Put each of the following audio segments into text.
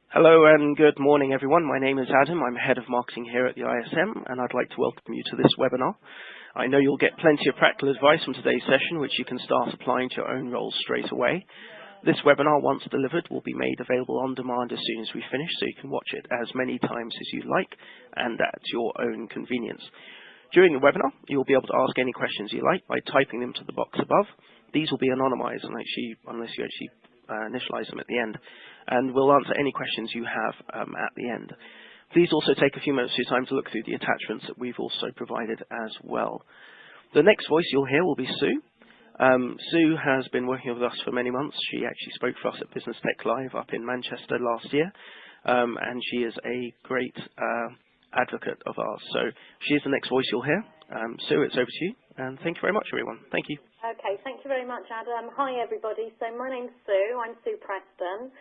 Hello and good morning, everyone. My name is Adam. I'm Head of Marketing here at the ISM, and I'd like to welcome you to this webinar. I know you'll get plenty of practical advice from today's session, which you can start applying to your own roles straight away. This webinar, once delivered, will be made available on demand as soon as we finish, so you can watch it as many times as you like and at your own convenience. During the webinar, you'll be able to ask any questions you like by typing them to the box above. These will be anonymized unless you actually initialize them at the end, and we'll answer any questions you have at the end. Please also take a few minutes of your time to look through the attachments that we've also provided as well. The next voice you'll hear will be Sue. Sue has been working with us for many months. She actually spoke for us at Business Tech Live up in Manchester last year, and she is a great advocate of ours. So she is the next voice you'll hear. Sue, it's over to you, and thank you very much, everyone. Thank you. Okay, thank you very much, Adam. Hi, everybody. So my name's Sue. I'm Sue Preston.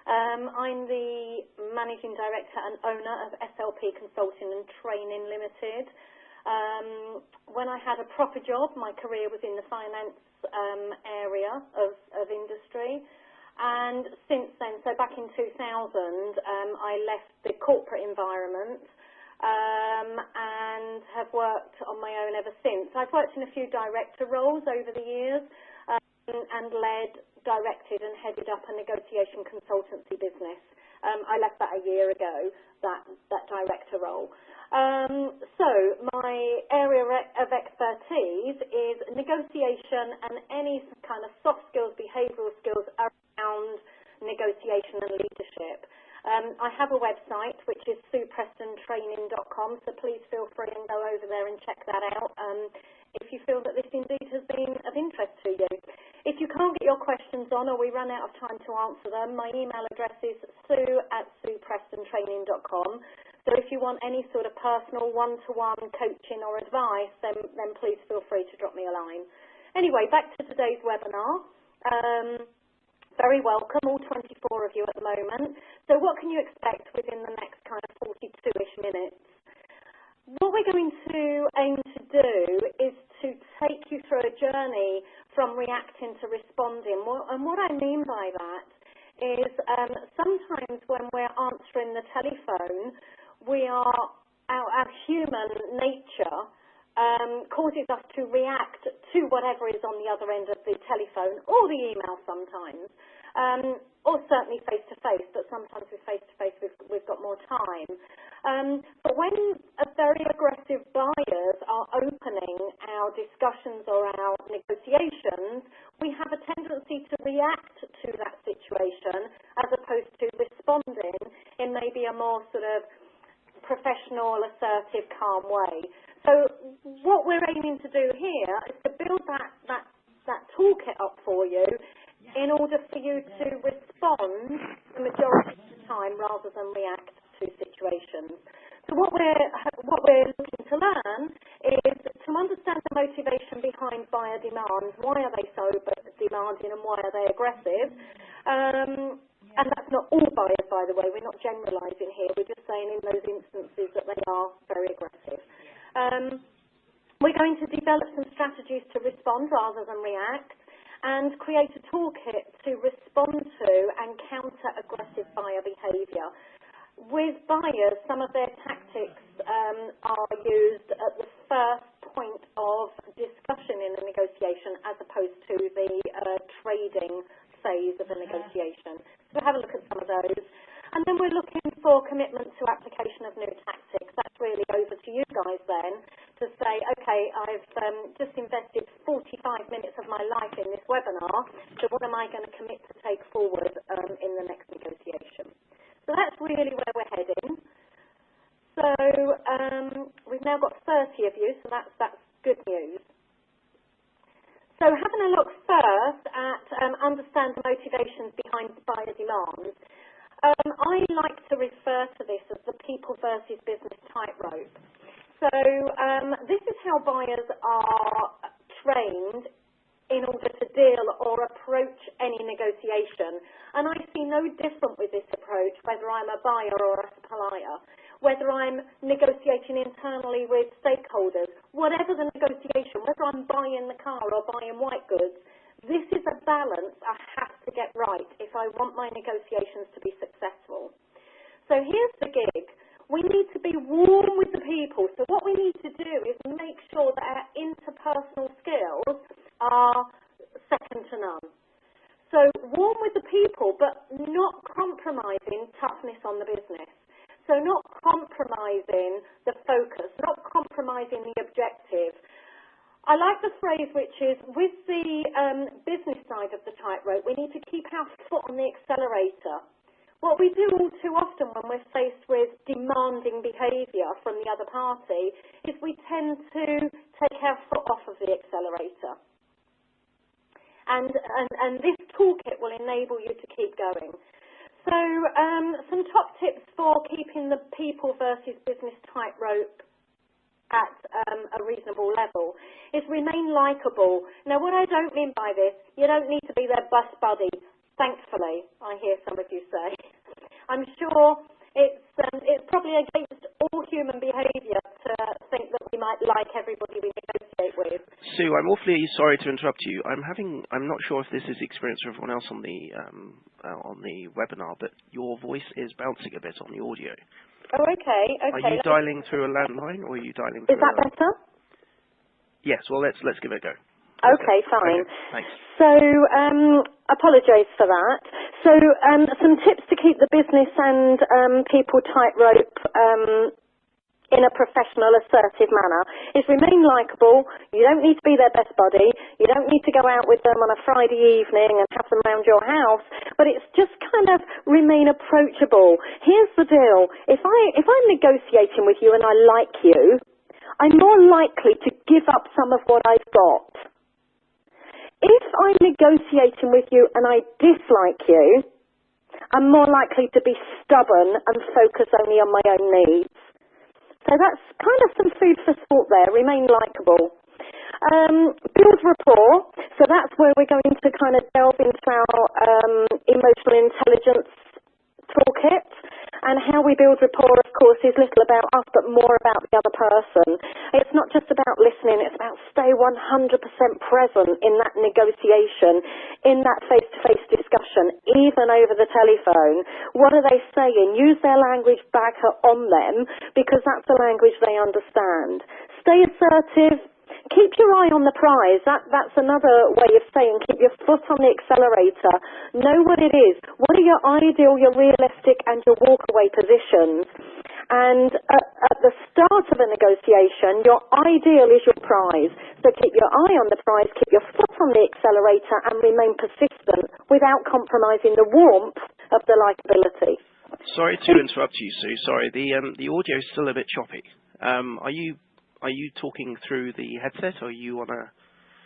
I'm the Managing Director and owner of SLP Consulting and Training Limited. When I had a proper job, my career was in the finance area of industry. And since then, so back in 2000, I left the corporate environment and have worked on my own ever since. I've worked in a few director roles over the years and led, directed and headed up a negotiation consultancy business. I left that a year ago, that director role. So my area of expertise is negotiation and any kind of soft skills, behavioural skills around negotiation and leadership. I have a website which is sueprestontraining.com, so please feel free and go over there and check that out if you feel that this indeed has been of interest to you. If you can't get your questions on or we run out of time to answer them, my email address is sue@sueprestontraining.com. So if you want any sort of personal one-to-one coaching or advice, then please feel free to drop me a line. Anyway, back to today's webinar. Very welcome, all 24 of you at the moment. So what can you expect within the next kind of 42-ish minutes? What we're going to aim to do is to take you through a journey from reacting to responding. And what I mean by that is sometimes when we're answering the telephone, our human nature causes us to react to whatever is on the other end of the telephone or the email sometimes, or certainly face-to-face, but sometimes with face-to-face we've got more time. But when very aggressive buyers are opening our discussions or our negotiations, we have a tendency to react to that situation as opposed to responding in maybe a more sort of professional, assertive, calm way. So what we're aiming to do here is to build that toolkit up for you in order for you to respond the majority of the time rather than react to situations. So what we're looking to learn is to understand the motivation behind buyer demands. Why are they so demanding and why are they aggressive? And that's not all buyers, by the way. We're not generalising here. We're just saying in those instances that they are very aggressive. We're going to develop some strategies to respond rather than react and create a toolkit to respond to and counter aggressive buyer behaviour. With buyers, some of their tactics are used at the first point of discussion in a negotiation as opposed to the trading phase of a negotiation. So we'll have a look at some of those. And then we're looking for commitment to application of new tactics. That's really over to you guys then to say, okay, I've just invested 45 minutes of my life in this webinar, so what am I going to commit to take forward in the next negotiation? So that's really where we're heading. So we've now got 30 of you, so that's good news. So having a look first at understand the motivations behind buyer demands, I like to refer to this as the people versus business tightrope. So this is how buyers are trained in order to deal or approach any negotiation. And I see no different with this approach, whether I'm a buyer or a supplier, whether I'm negotiating internally with stakeholders, whatever the negotiation, whether I'm buying the car or buying white goods, this is a balance I have to get right if I want my negotiations to be successful. So here's the gig. We need to be warm with the people. So what we need to do is make sure that our interpersonal skills are second to none. So warm with the people, but not compromising toughness on the business. So not compromising the focus, not compromising the objective. I like the phrase which is, with the business side of the tightrope, we need to keep our foot on the accelerator. What we do all too often when we're faced with demanding behaviour from the other party is we tend to take our foot off of the accelerator. And this toolkit will enable you to keep going. So some top tips for keeping the people versus business tightrope at a reasonable level is remain likeable. Now, what I don't mean by this, you don't need to be their bus buddy, thankfully, I hear some of you say. I'm sure it's probably against all human behaviour to think that we might like everybody we negotiate with. Sue, I'm awfully sorry to interrupt you. I'm not sure if this is the experience for everyone else on the webinar, but your voice is bouncing a bit on the audio. Oh, okay. Are you dialing through a landline, or are you dialing through? Is that better? Yes. Well, let's give it a go. Okay, fine. Okay, thanks. So, apologise for that. So, some tips to keep the business and people tightrope in a professional, assertive manner is remain likeable. You don't need to be their best buddy. You don't need to go out with them on a Friday evening and have them around your house. But it's just kind of remain approachable. Here's the deal. If I'm negotiating with you and I like you, I'm more likely to give up some of what I've got. If I'm negotiating with you and I dislike you, I'm more likely to be stubborn and focus only on my own needs. So that's kind of some food for thought there. Remain likeable. Build rapport. So that's where we're going to kind of delve into our emotional intelligence toolkit. And how we build rapport, of course, is little about us, but more about the other person. It's not just about listening, it's about stay 100% present in that negotiation, in that face-to-face discussion, even over the telephone. What are they saying? Use their language back on them, because that's the language they understand. Stay assertive. Keep your eye on the prize. That's another way of saying keep your foot on the accelerator. Know what it is. What are your ideal, your realistic, and your walkaway positions? And at the start of a negotiation, your ideal is your prize. So keep your eye on the prize, keep your foot on the accelerator, and remain persistent without compromising the warmth of the likability. Sorry to interrupt you, Sue. Sorry, the audio is still a bit choppy. Are you talking through the headset, or are you on a?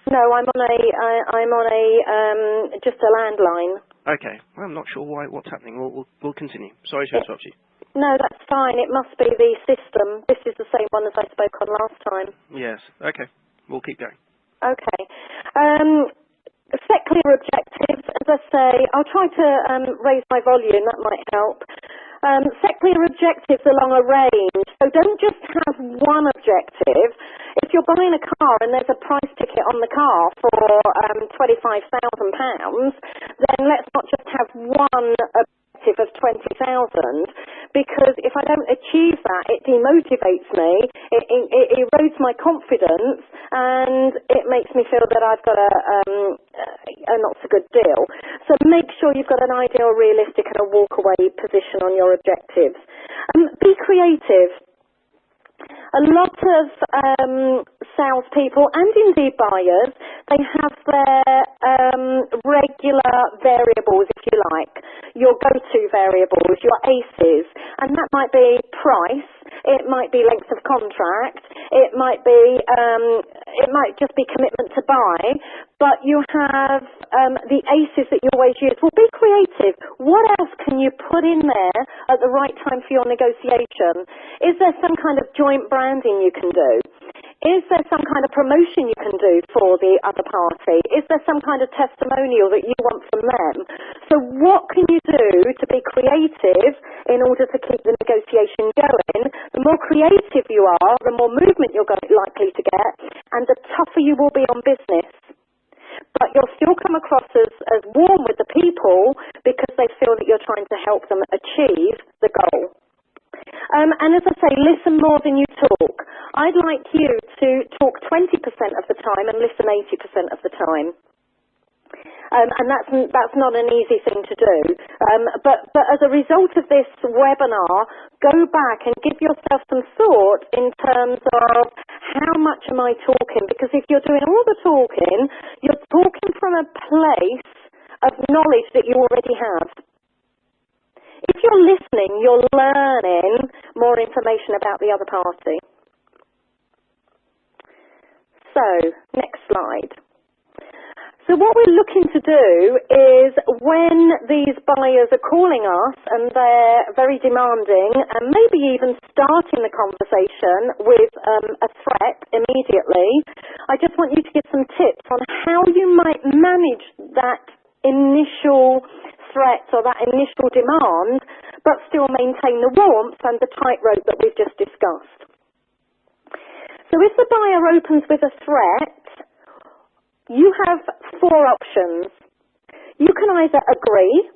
No, I'm on a just a landline. Okay, well, I'm not sure what's happening. We'll continue. Sorry to interrupt you. No, that's fine. It must be the system. This is the same one as I spoke on last time. Yes. Okay. We'll keep going. Okay. Set clear objectives. As I say, I'll try to raise my volume. That might help. Set clear objectives along a range. So don't just have one objective. If you're buying a car and there's a price ticket on the car for £25,000, then let's not just have one objective of 20,000, because if I don't achieve that, it demotivates me, it erodes my confidence, and it makes me feel that I've got a not so good deal. So make sure you've got an ideal, realistic, and a walkaway position on your objectives. Be creative. A lot of salespeople and indeed buyers, they have their regular variables, if you like, your go-to variables, your aces, and that might be price, it might be length of contract, it might just be commitment to buy, but you have the aces that you always use. Well, be creative. What else can you put in there at the right time for your negotiation? Is there some kind of joint branding you can do? Is there some kind of promotion you can do for the other party? Is there some kind of testimonial that you want from them? So what can you do to be creative in order to keep the negotiation going? The more creative you are, the more movement you're likely to get, and the tougher you will be on business. but you'll still come across as warm with the people because they feel that you're trying to help them achieve the goal. And as I say, listen more than you talk. I'd like you to talk 20% of the time and listen 80% of the time. And that's not an easy thing to do. But as a result of this webinar, go back and give yourself some thought in terms of how much am I talking? Because if you're doing all the talking, you're talking from a place of knowledge that you already have. If you're listening, you're learning more information about the other party. So, next slide. So what we're looking to do is when these buyers are calling us and they're very demanding and maybe even starting the conversation with a threat immediately, I just want you to give some tips on how you might manage that initial threat or that initial demand but still maintain the warmth and the tightrope that we've just discussed. So if the buyer opens with a threat, you have 4 options. You can either agree.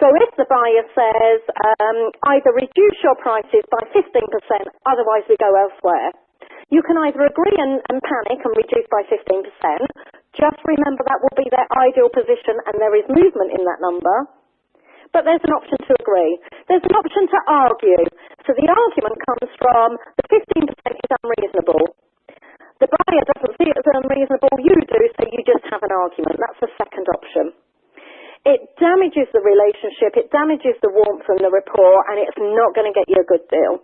So if the buyer says, either reduce your prices by 15%, otherwise we go elsewhere. You can either agree and panic and reduce by 15%. Just remember that will be their ideal position and there is movement in that number. But there's an option to agree. There's an option to argue. So the argument comes from the 15% is unreasonable. The buyer doesn't see it as unreasonable, you do, so you just have an argument. That's the second option. It damages the relationship, it damages the warmth and the rapport, and it's not going to get you a good deal.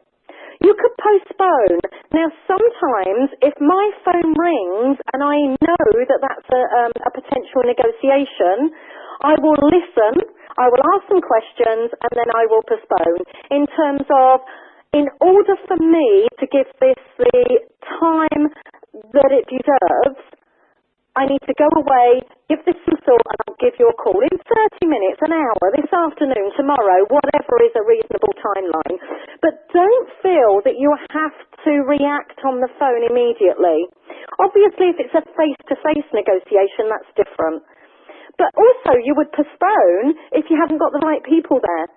You could postpone. Now, sometimes, if my phone rings and I know that that's a potential negotiation, I will listen, I will ask some questions, and then I will postpone. In terms of, in order for me to give this the time that it deserves, I need to go away, give this some thought, and I'll give you a call in 30 minutes, an hour, this afternoon, tomorrow, whatever is a reasonable timeline. But don't feel that you have to react on the phone immediately. Obviously, if it's a face-to-face negotiation, that's different. But also, you would postpone if you haven't got the right people there.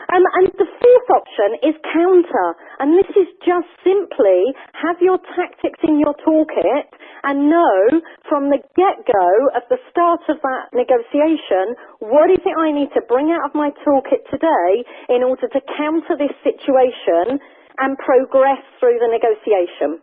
And the 4th option is counter, and this is just simply have your tactics in your toolkit and know from the get-go of the start of that negotiation, what is it I need to bring out of my toolkit today in order to counter this situation and progress through the negotiation.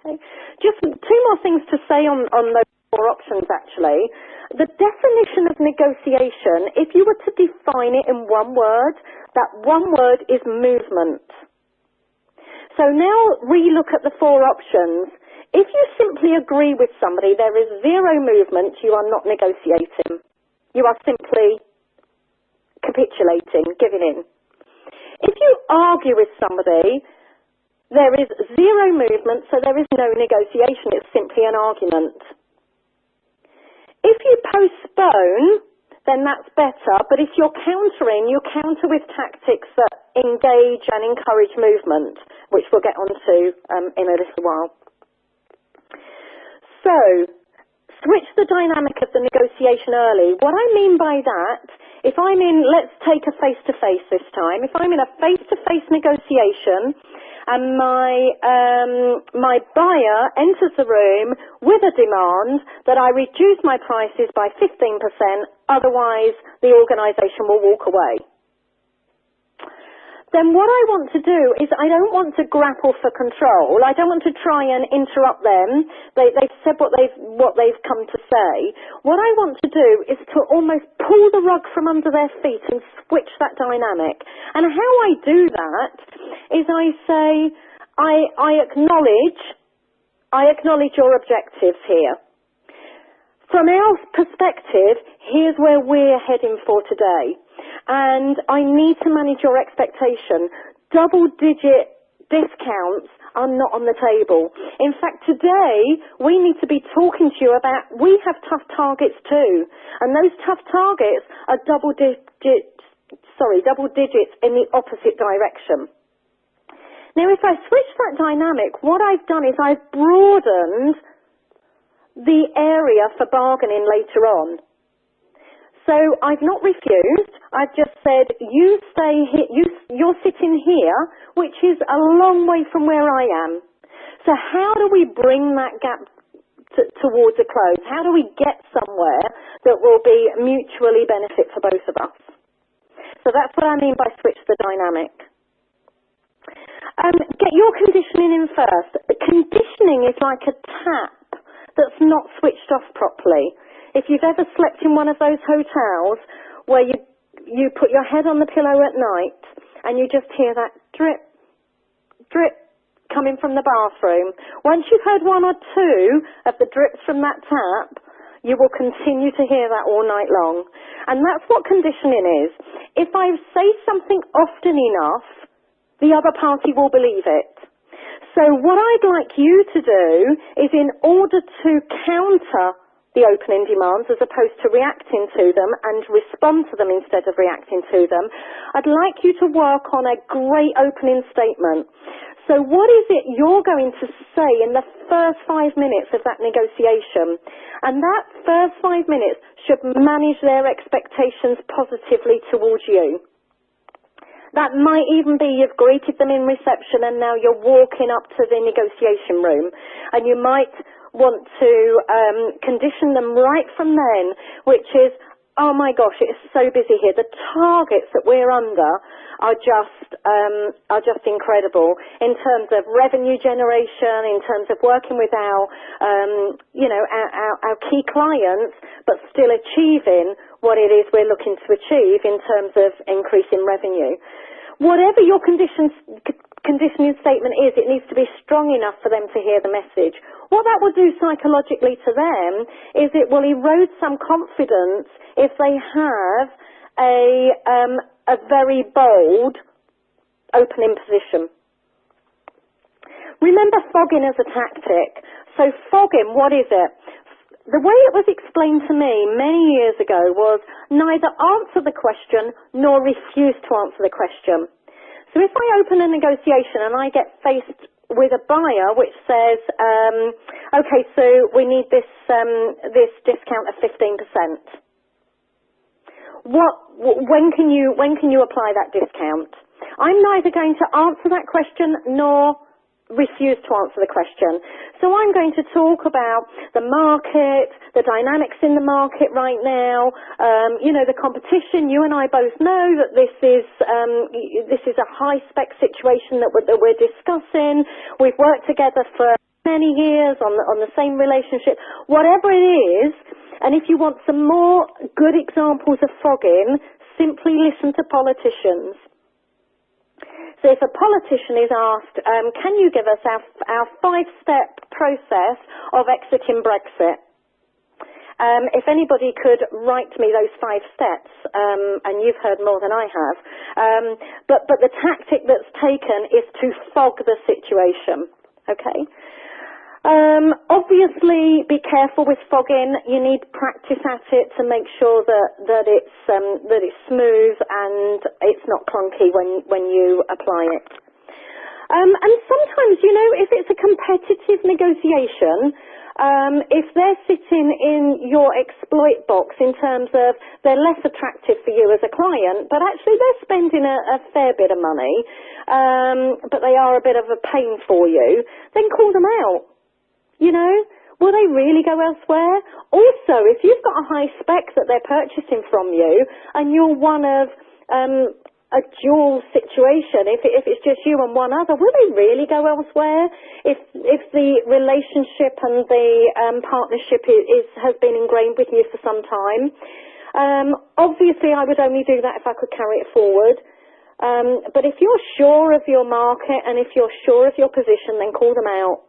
Okay. Just 2 more things to say on those 4 options actually. The definition of negotiation, if you were to define it in one word, that one word is movement. So now relook at the 4 options. If you simply agree with somebody, there is 0 movement, you are not negotiating. You are simply capitulating, giving in. If you argue with somebody, there is 0 movement, so there is no negotiation, it's simply an argument. If you postpone, then that's better, but if you're countering, you counter with tactics that engage and encourage movement, which we'll get onto in a little while. So, switch the dynamic of the negotiation early. What I mean by that, if I'm in, let's take a face-to-face this time, if I'm in a face-to-face negotiation and my buyer enters the room with a demand that I reduce my prices by 15%, otherwise the organisation will walk away. Then what I want to do is I don't want to grapple for control. I don't want to try and interrupt them. They've said what they've come to say. What I want to do is to almost pull the rug from under their feet and switch that dynamic. And how I do that is I say, I acknowledge your objectives here. From our perspective, here's where we're heading for today. And I need to manage your expectation. Double-digit discounts are not on the table. In fact, today, we need to be talking to you about, we have tough targets too. And those tough targets are double digits in the opposite direction. Now, if I switch that dynamic, what I've done is I've broadened the area for bargaining later on. So I've not refused. I've just said, you stay here, you're sitting here, which is a long way from where I am. So how do we bring that gap towards a close? How do we get somewhere that will be mutually benefit for both of us? So that's what I mean by switch the dynamic. Get your conditioning in first. Conditioning is like a tap that's not switched off properly. If you've ever slept in one of those hotels where you put your head on the pillow at night and you just hear that drip, drip coming from the bathroom, once you've heard one or two of the drips from that tap, you will continue to hear that all night long. And that's what conditioning is. If I say something often enough, the other party will believe it. So what I'd like you to do is, in order to counter the opening demands as opposed to reacting to them and respond to them instead of reacting to them, I'd like you to work on a great opening statement. So what is it you're going to say in the first 5 minutes of that negotiation? And that first 5 minutes should manage their expectations positively towards you. That might even be you've greeted them in reception and now you're walking up to the negotiation room, and you might want to condition them right from then, which is, oh my gosh, it's so busy here. The targets that we're under are just incredible in terms of revenue generation, in terms of working with our key clients, but still achieving what it is we're looking to achieve in terms of increasing revenue. Whatever your conditioning statement is, it needs to be strong enough for them to hear the message. What that will do psychologically to them is it will erode some confidence if they have a very bold opening position. Remember fogging as a tactic. So fogging, what is it? The way it was explained to me many years ago was neither answer the question nor refuse to answer the question. So if I open a negotiation and I get faced with a buyer which says, okay, so we need this discount of 15%. When can you apply that discount? I'm neither going to answer that question nor refuse to answer the question. So I'm going to talk about the market, the dynamics in the market right now, the competition. You and I both know that this is a high spec situation that we're discussing. We've worked together for many years on the same relationship. Whatever it is, and if you want some more good examples of fogging, simply listen to politicians. So if a politician is asked, can you give us our 5-step process of exiting Brexit? If anybody could write me those 5 steps, and you've heard more than I have, but the tactic that's taken is to fog the situation, okay? Obviously, be careful with fogging. You need practice at it to make sure that it's smooth and it's not clunky when you apply it. And sometimes, if it's a competitive negotiation, if they're sitting in your exploit box in terms of they're less attractive for you as a client, but actually they're spending a fair bit of money, but they are a bit of a pain for you, then call them out. Will they really go elsewhere? Also, if you've got a high spec that they're purchasing from you and you're one of a dual situation, if it's just you and one other, will they really go elsewhere? If the relationship and the partnership has been ingrained with you for some time, obviously I would only do that if I could carry it forward. But if you're sure of your market and if you're sure of your position, then call them out.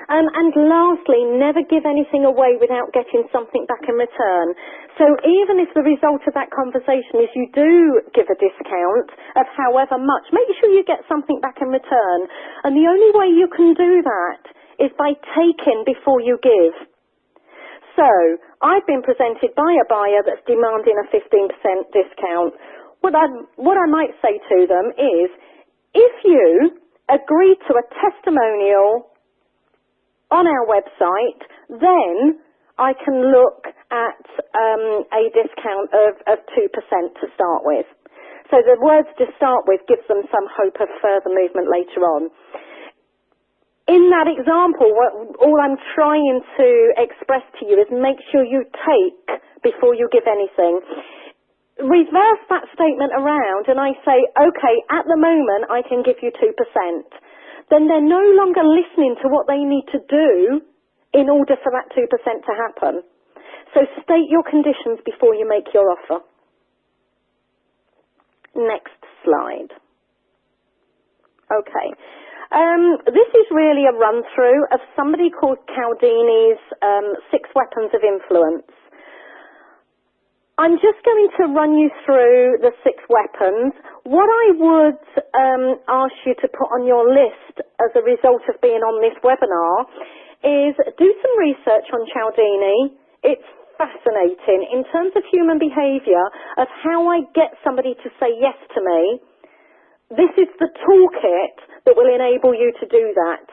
And lastly, never give anything away without getting something back in return. So even if the result of that conversation is you do give a discount of however much, make sure you get something back in return. And the only way you can do that is by taking before you give. So I've been presented by a buyer that's demanding a 15% discount. What I might say to them is, if you agree to a testimonial on our website, then I can look at a discount of 2% to start with. So the words to start with gives them some hope of further movement later on. In that example, all I'm trying to express to you is make sure you take before you give anything. Reverse that statement around and I say, okay, at the moment I can give you 2%. Then they're no longer listening to what they need to do in order for that 2% to happen. So state your conditions before you make your offer. Next slide. Okay. This is really a run-through of somebody called Cialdini's 6 weapons of influence. I'm just going to run you through the 6 weapons. What I would ask you to put on your list as a result of being on this webinar is do some research on Cialdini. It's fascinating in terms of human behaviour, of how I get somebody to say yes to me. This is the toolkit that will enable you to do that.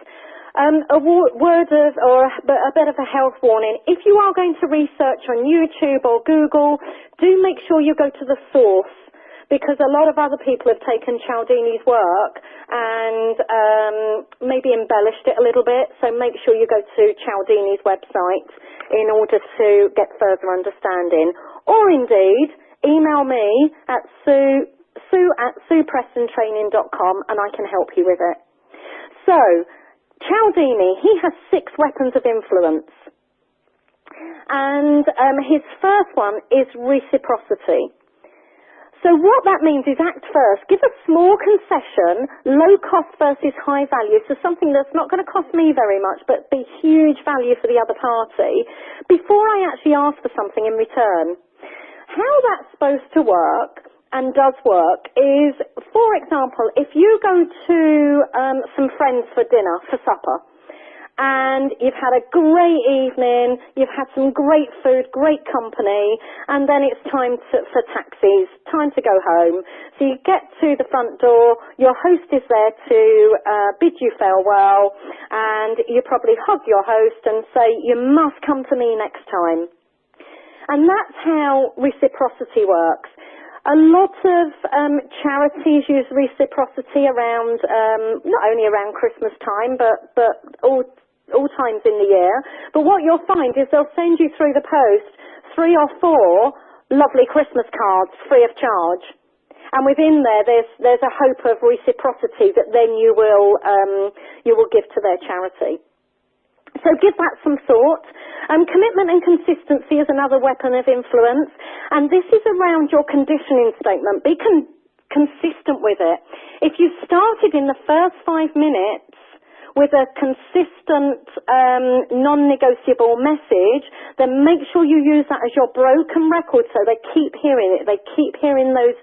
A word of, or a bit of a health warning. If you are going to research on YouTube or Google, do make sure you go to the source, because a lot of other people have taken Cialdini's work and maybe embellished it a little bit, so make sure you go to Cialdini's website in order to get further understanding. Or indeed, email me at sue@sueprestontraining.com and I can help you with it. So, Cialdini, he has 6 weapons of influence. And his first one is reciprocity. So what that means is act first. Give a small concession, low cost versus high value, so something that's not going to cost me very much but be huge value for the other party, before I actually ask for something in return. How that's supposed to work, and does work, is, for example, if you go to some friends for dinner, for supper, and you've had a great evening, you've had some great food, great company, and then it's time for taxis, time to go home. So you get to the front door, your host is there to bid you farewell, and you probably hug your host and say, you must come to me next time. And that's how reciprocity works. A lot of charities use reciprocity around, not only around Christmas time, but all times in the year. But what you'll find is they'll send you through the post 3 or 4 lovely Christmas cards free of charge. And within there's a hope of reciprocity that then you will give to their charity. So give that some thought. Commitment and consistency is another weapon of influence, and this is around your conditioning statement. Be consistent with it. If you started in the first 5 minutes with a consistent, non-negotiable message, then make sure you use that as your broken record so they keep hearing it. They keep hearing those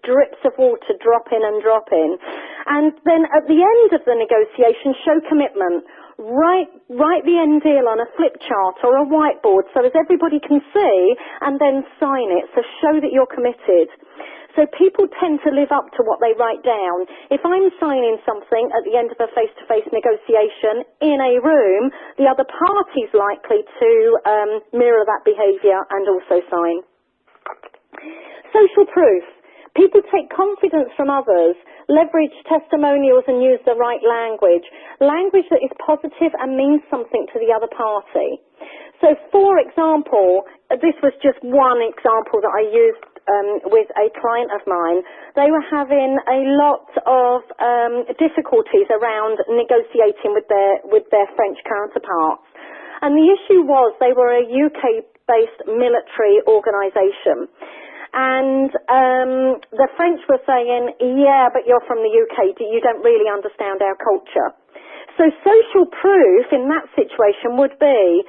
drips of water drop in and drop in. And then at the end of the negotiation, show commitment. Write the end deal on a flip chart or a whiteboard so as everybody can see, and then sign it. So show that you're committed. So people tend to live up to what they write down. If I'm signing something at the end of a face-to-face negotiation in a room, the other party's likely to mirror that behaviour and also sign. Social proof. People take confidence from others, leverage testimonials and use the right language. Language that is positive and means something to the other party. So for example, this was just one example that I used with a client of mine. They were having a lot of difficulties around negotiating with their French counterparts. And the issue was they were a UK-based military organisation. And the French were saying, yeah, but you're from the UK, you don't really understand our culture. So social proof in that situation would be,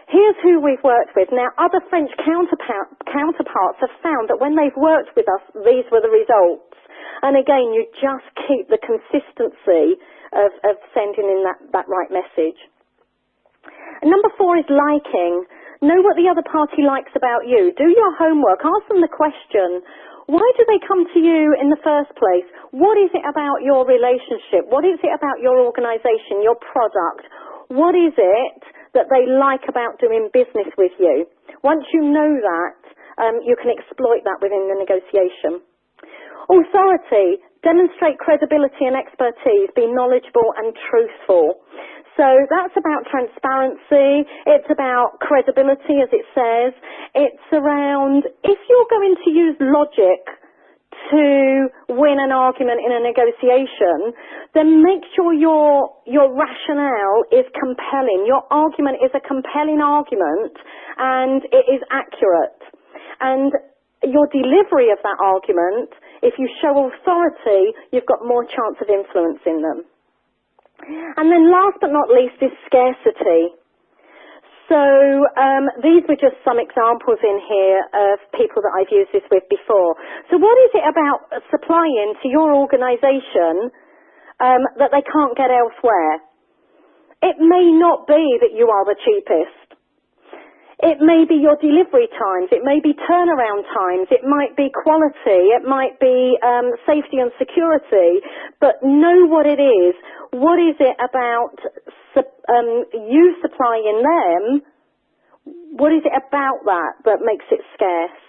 here's who we've worked with. Now, other French counterparts have found that when they've worked with us, these were the results. And again, you just keep the consistency of sending in that right message. And number 4 is liking. Know what the other party likes about you. Do your homework. Ask them the question, why do they come to you in the first place? What is it about your relationship? What is it about your organisation, your product? what is it that they like about doing business with you? Once you know that, you can exploit that within the negotiation. Authority, demonstrate credibility and expertise, be knowledgeable and truthful. So that's about transparency, it's about credibility as it says, it's around if you're going to use logic to win an argument in a negotiation, then make sure your rationale is compelling. Your argument is a compelling argument and it is accurate. And your delivery of that argument, if you show authority, you've got more chance of influencing them. And then last but not least is scarcity. So these were just some examples in here of people that I've used this with before. So what is it about supplying to your organisation that they can't get elsewhere? It may not be that you are the cheapest. It may be your delivery times, it may be turnaround times, it might be quality, it might be safety and security, but know what it is. What is it about you supplying them? What is it about that makes it scarce?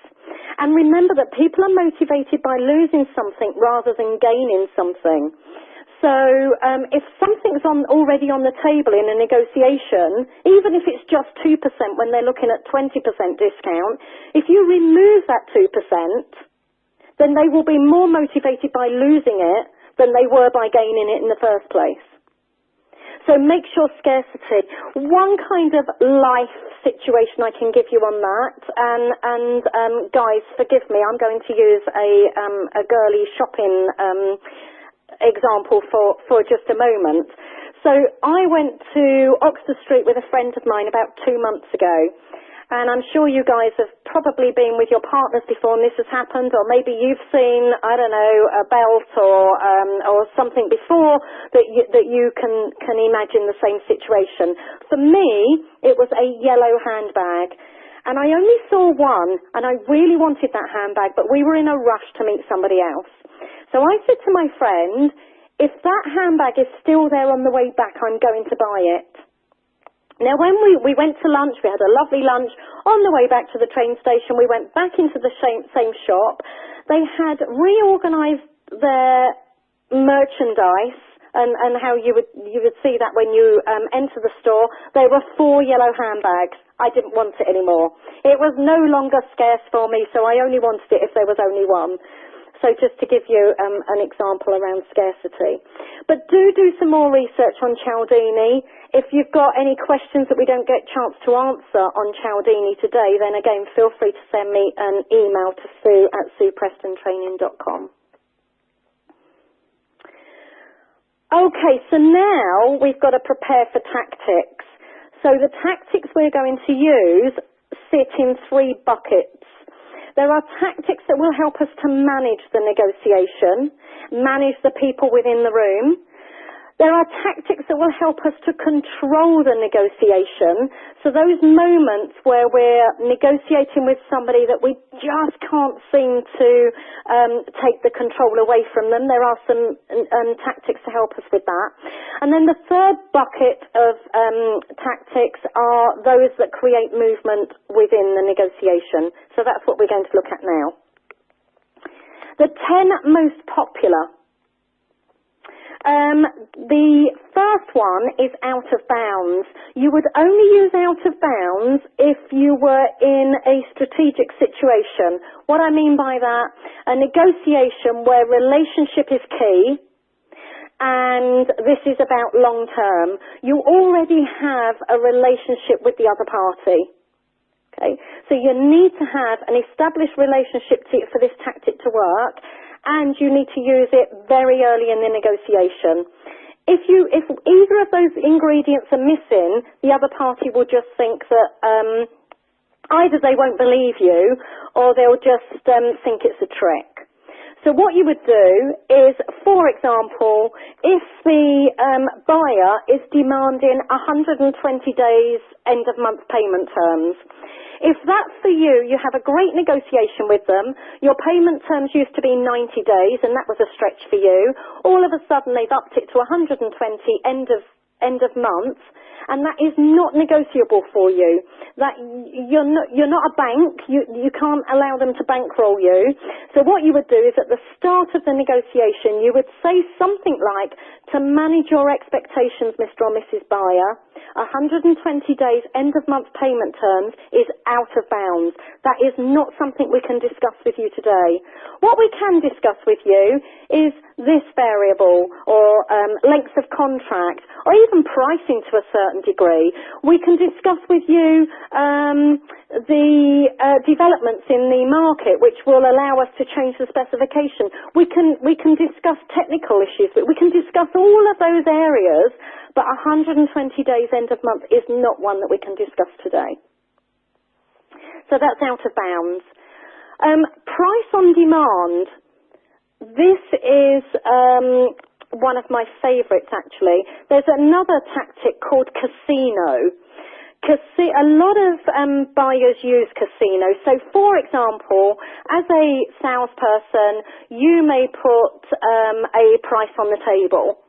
And remember that people are motivated by losing something rather than gaining something. So if something's already on the table in a negotiation, even if it's just 2% when they're looking at 20% discount, if you remove that 2%, then they will be more motivated by losing it than they were by gaining it in the first place. So make sure scarcity. One kind of life situation I can give you on that, and guys, forgive me, I'm going to use a girly shopping example for just a moment. So I went to Oxford Street with a friend of mine about 2 months ago, and I'm sure you guys have probably been with your partners before and this has happened, or maybe you've seen, I don't know, a belt or something before that you can imagine the same situation. For me, it was a yellow handbag. And I only saw one, and I really wanted that handbag, but we were in a rush to meet somebody else. So I said to my friend, if that handbag is still there on the way back, I'm going to buy it. Now, when we went to lunch, we had a lovely lunch. On the way back to the train station, we went back into the same shop. They had reorganised their merchandise, and how you would see that when you enter the store. There were 4 yellow handbags. I didn't want it anymore. It was no longer scarce for me, so I only wanted it if there was only one. So just to give you an example around scarcity. But do some more research on Cialdini. If you've got any questions that we don't get a chance to answer on Cialdini today, then again, feel free to send me an email to sue@sueprestontraining.com. Okay, so now we've got to prepare for tactics. So the tactics we're going to use sit in 3 buckets. There are tactics that will help us to manage the negotiation, manage the people within the room. There are tactics that will help us to control the negotiation. So those moments where we're negotiating with somebody that we just can't seem to take the control away from them, there are some tactics to help us with that. And then the third bucket of tactics are those that create movement within the negotiation. So that's what we're going to look at now. The 10 most popular. The first one is out of bounds. You would only use out of bounds if you were in a strategic situation. What I mean by that, a negotiation where relationship is key, and this is about long term. You already have a relationship with the other party. Okay? So you need to have an established relationship for this tactic to work, and you need to use it very early in the negotiation. If either of those ingredients are missing, the other party will just think that either they won't believe you or they'll just think it's a trick. So what you would do is, for example, if the buyer is demanding 120 days end-of-month payment terms, if that's for you, you have a great negotiation with them, your payment terms used to be 90 days, and that was a stretch for you, all of a sudden they've upped it to 120 end of month, and that is not negotiable for you. That you're not a bank. You can't allow them to bankroll you. So what you would do is at the start of the negotiation, you would say something like, to manage your expectations, Mr. or Mrs. Buyer, 120 days end of month payment terms is out of bounds. That is not something we can discuss with you today. What we can discuss with you is this variable, or length of contract, or even pricing to a certain degree. We can discuss with you the developments in the market which will allow us to change the specification. We can discuss technical issues, but we can discuss all of those areas, but 120 days end of month is not one that we can discuss today. So that's out of bounds. Price on demand. This is one of my favourites, actually. There's another tactic called casino. A lot of buyers use casino. So, for example, as a salesperson, you may put a price on the table.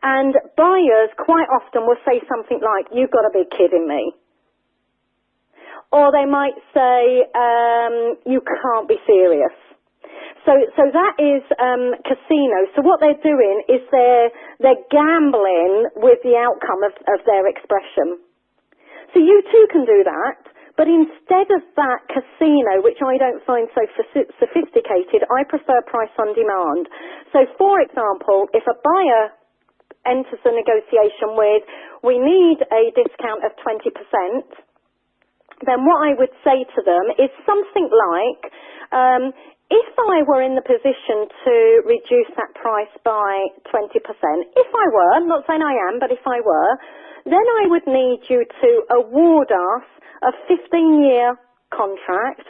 And buyers quite often will say something like, "You've got to be kidding me." Or they might say, "You can't be serious." So that is casino. So what they're doing is they're gambling with the outcome of their expression. So you too can do that, but instead of that casino, which I don't find so sophisticated, I prefer price on demand. So for example, if a buyer enters the negotiation with, "We need a discount of 20%, then what I would say to them is something like, if I were in the position to reduce that price by 20%, if I were, I'm not saying I am, but if I were, then I would need you to award us a 15-year contract,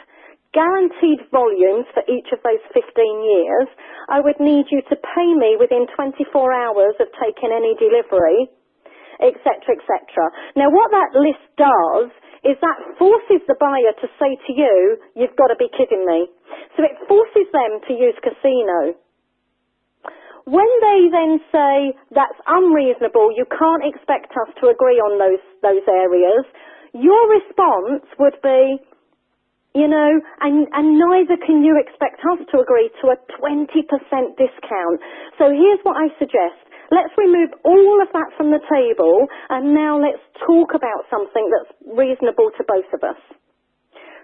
guaranteed volumes for each of those 15 years. I would need you to pay me within 24 hours of taking any delivery, etc., etc." Now, what that list does is that forces the buyer to say to you, "You've got to be kidding me." So it forces them to use casino. When they then say, "That's unreasonable, you can't expect us to agree on those areas," your response would be, and neither can you expect us to agree to a 20% discount. So here's what I suggest. Let's remove all of that from the table, and now let's talk about something that's reasonable to both of us.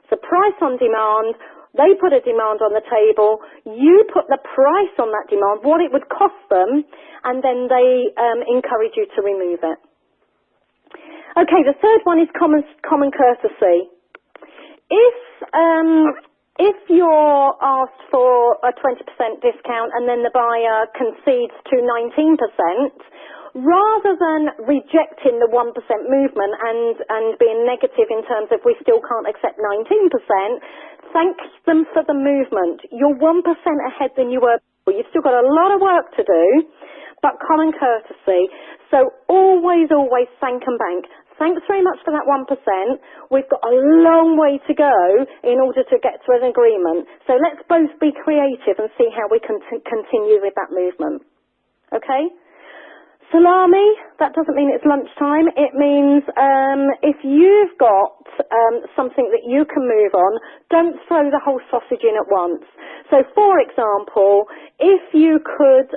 So price on demand, they put a demand on the table, you put the price on that demand, what it would cost them, and then they encourage you to remove it. Okay, the third one is common courtesy. If you're asked for a 20% discount and then the buyer concedes to 19%, rather than rejecting the 1% movement and being negative in terms of we still can't accept 19%, thank them for the movement. You're 1% ahead than you were before. You've still got a lot of work to do, but common courtesy. So always thank and bank. Thanks very much for that 1%. We've got a long way to go in order to get to an agreement. So let's both be creative and see how we can continue with that movement. Okay? Salami, that doesn't mean it's lunchtime. It means if you've got something that you can move on, don't throw the whole sausage in at once. So, for example, if you could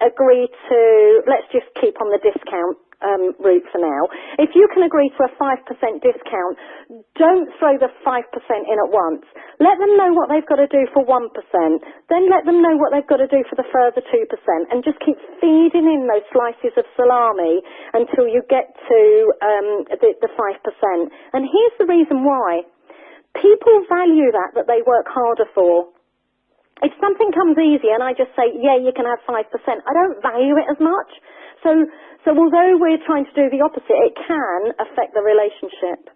agree to, let's just keep on the discount route for now. If you can agree to a 5% discount, don't throw the 5% in at once. Let them know what they've got to do for 1%. Then let them know what they've got to do for the further 2%, and just keep feeding in those slices of salami until you get to the 5%. And here's the reason why. People value that they work harder for. If something comes easy and I just say, yeah, you can have 5%, I don't value it as much. So although we're trying to do the opposite, it can affect the relationship.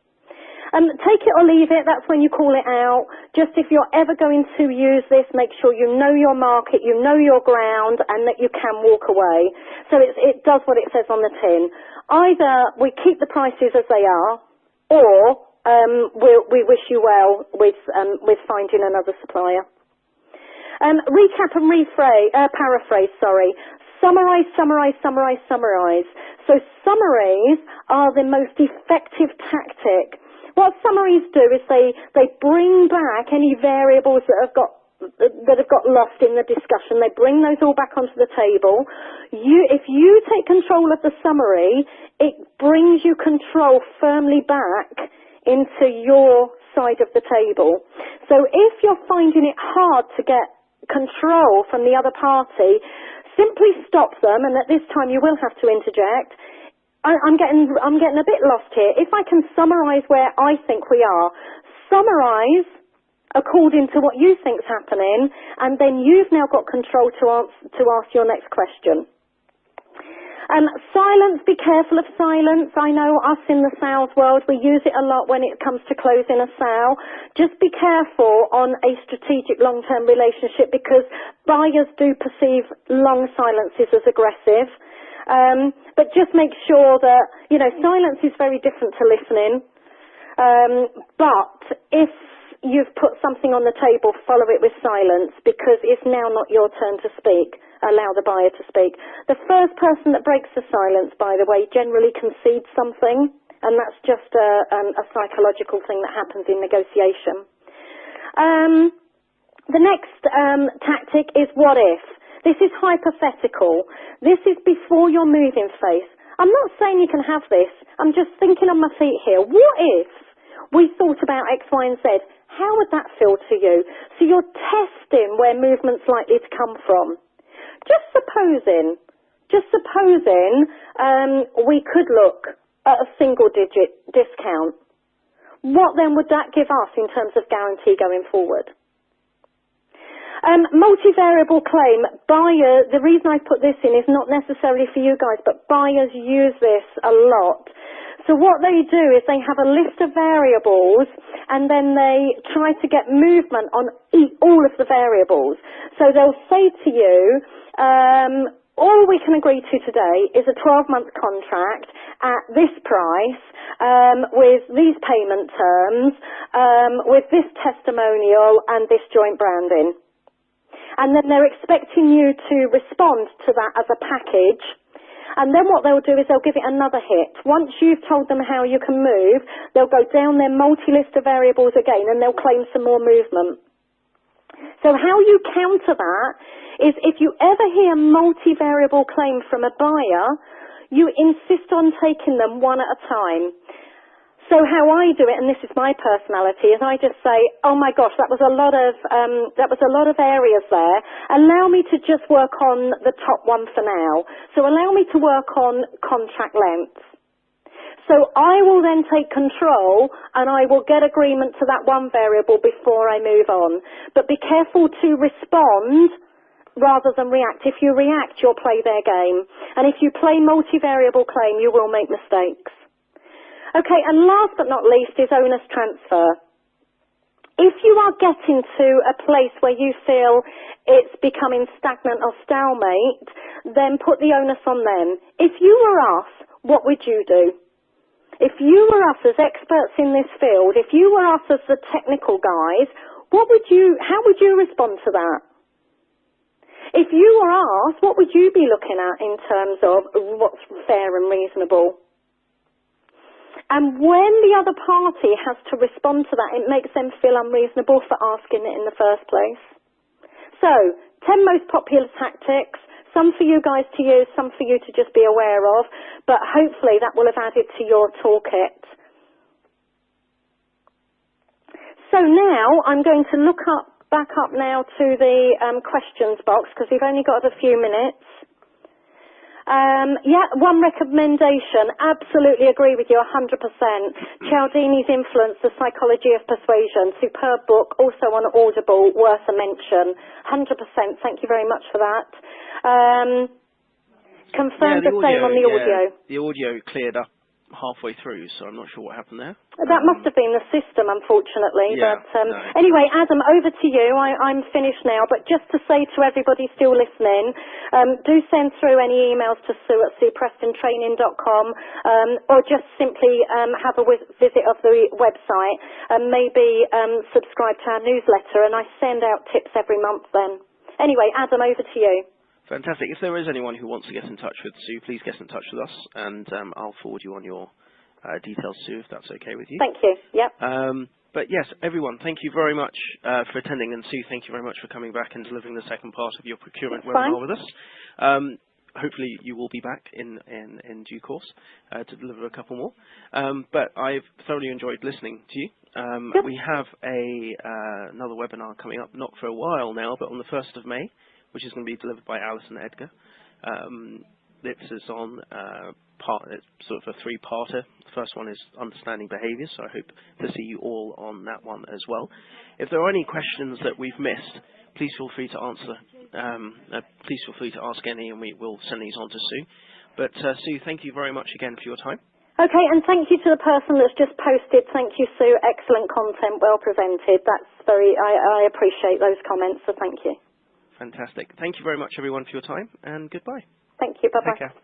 Take it or leave it, that's when you call it out. Just if you're ever going to use this, make sure you know your market, you know your ground, and that you can walk away. So it does what it says on the tin. Either we keep the prices as they are, or we wish you well with finding another supplier. Recap and paraphrase. Summarize. So summaries are the most effective tactic. What summaries do is they bring back any variables that have got lost in the discussion. They bring those all back onto the table. If you take control of the summary, it brings you control firmly back into your side of the table. So if you're finding it hard to get control from the other party, simply stop them, and at this time you will have to interject. I'm getting a bit lost here. If I can summarise where I think we are, summarise according to what you think's happening, and then you've now got control to ask your next question. Silence, be careful of silence. I know us in the sales world, we use it a lot when it comes to closing a sale. Just be careful on a strategic long-term relationship, because buyers do perceive long silences as aggressive. But just make sure that, silence is very different to listening. But if you've put something on the table, follow it with silence, because it's now not your turn to speak. Allow the buyer to speak. The first person that breaks the silence, by the way, generally concedes something, and that's just a psychological thing that happens in negotiation. The next tactic is what if. This is hypothetical. This is before your moving face. I'm not saying you can have this. I'm just thinking on my feet here. What if we thought about X, Y, and Z? How would that feel to you? So you're testing where movement's likely to come from. Just supposing we could look at a single-digit discount. What then would that give us in terms of guarantee going forward? Multivariable claim. The reason I put this in is not necessarily for you guys, but buyers use this a lot. So what they do is they have a list of variables, and then they try to get movement on all of the variables. So they'll say to you, all we can agree to today is a 12-month contract at this price, with these payment terms, with this testimonial and this joint branding. And then they're expecting you to respond to that as a package. And then what they'll do is they'll give it another hit. Once you've told them how you can move, they'll go down their multi-list of variables again, and they'll claim some more movement. So how you counter that is, if you ever hear multivariable claim from a buyer, you insist on taking them one at a time. So how I do it, and this is my personality, is I just say, oh my gosh, that was a lot of areas there. Allow me to just work on the top one for now. So allow me to work on contract length. So I will then take control, and I will get agreement to that one variable before I move on. But be careful to respond rather than react. If you react, you'll play their game. And if you play multivariable claim, you will make mistakes. Okay, and last but not least is onus transfer. If you are getting to a place where you feel it's becoming stagnant or stalemate, then put the onus on them. If you were us, what would you do? If you were us as experts in this field, if you were us as the technical guys, how would you respond to that? If you were us, what would you be looking at in terms of what's fair and reasonable? And when the other party has to respond to that, it makes them feel unreasonable for asking it in the first place. So, 10 most popular tactics, some for you guys to use, some for you to just be aware of, but hopefully that will have added to your toolkit. So now I'm going to back up now to the questions box, because we've only got a few minutes. One recommendation, absolutely agree with you 100%. Cialdini's Influence, The Psychology of Persuasion, superb book, also on Audible, worth a mention. 100%, thank you very much for that. Confirmed the same on the audio. The audio cleared up halfway through, so I'm not sure what happened there. That must have been the system, unfortunately. Yeah, but anyway, Adam, over to you. I'm finished now, but just to say to everybody still listening, do send through any emails to Sue at sueprestontraining.com, or just simply have a visit of the website, and maybe subscribe to our newsletter, and I send out tips every month then. Anyway, Adam, over to you. Fantastic. If there is anyone who wants to get in touch with Sue, please get in touch with us, and I'll forward you on your details, Sue, if that's okay with you. Thank you. Yep. But yes, everyone, thank you very much for attending, and Sue, thank you very much for coming back and delivering the second part of your procurement webinar with us. Hopefully you will be back in due course to deliver a couple more. But I've thoroughly enjoyed listening to you. Yep. We have another webinar coming up, not for a while now, but on the 1st of May, which is going to be delivered by Alison Edgar. This is on it's sort of a three-parter. The first one is understanding behaviour, so I hope to see you all on that one as well. If there are any questions that we've missed, please feel free to answer. Please feel free to ask any, and we will send these on to Sue. But Sue, thank you very much again for your time. Okay, and thank you to the person that's just posted. Thank you, Sue. Excellent content, well presented. That's I appreciate those comments, so thank you. Fantastic. Thank you very much, everyone, for your time, and goodbye. Thank you. Bye-bye. Take care.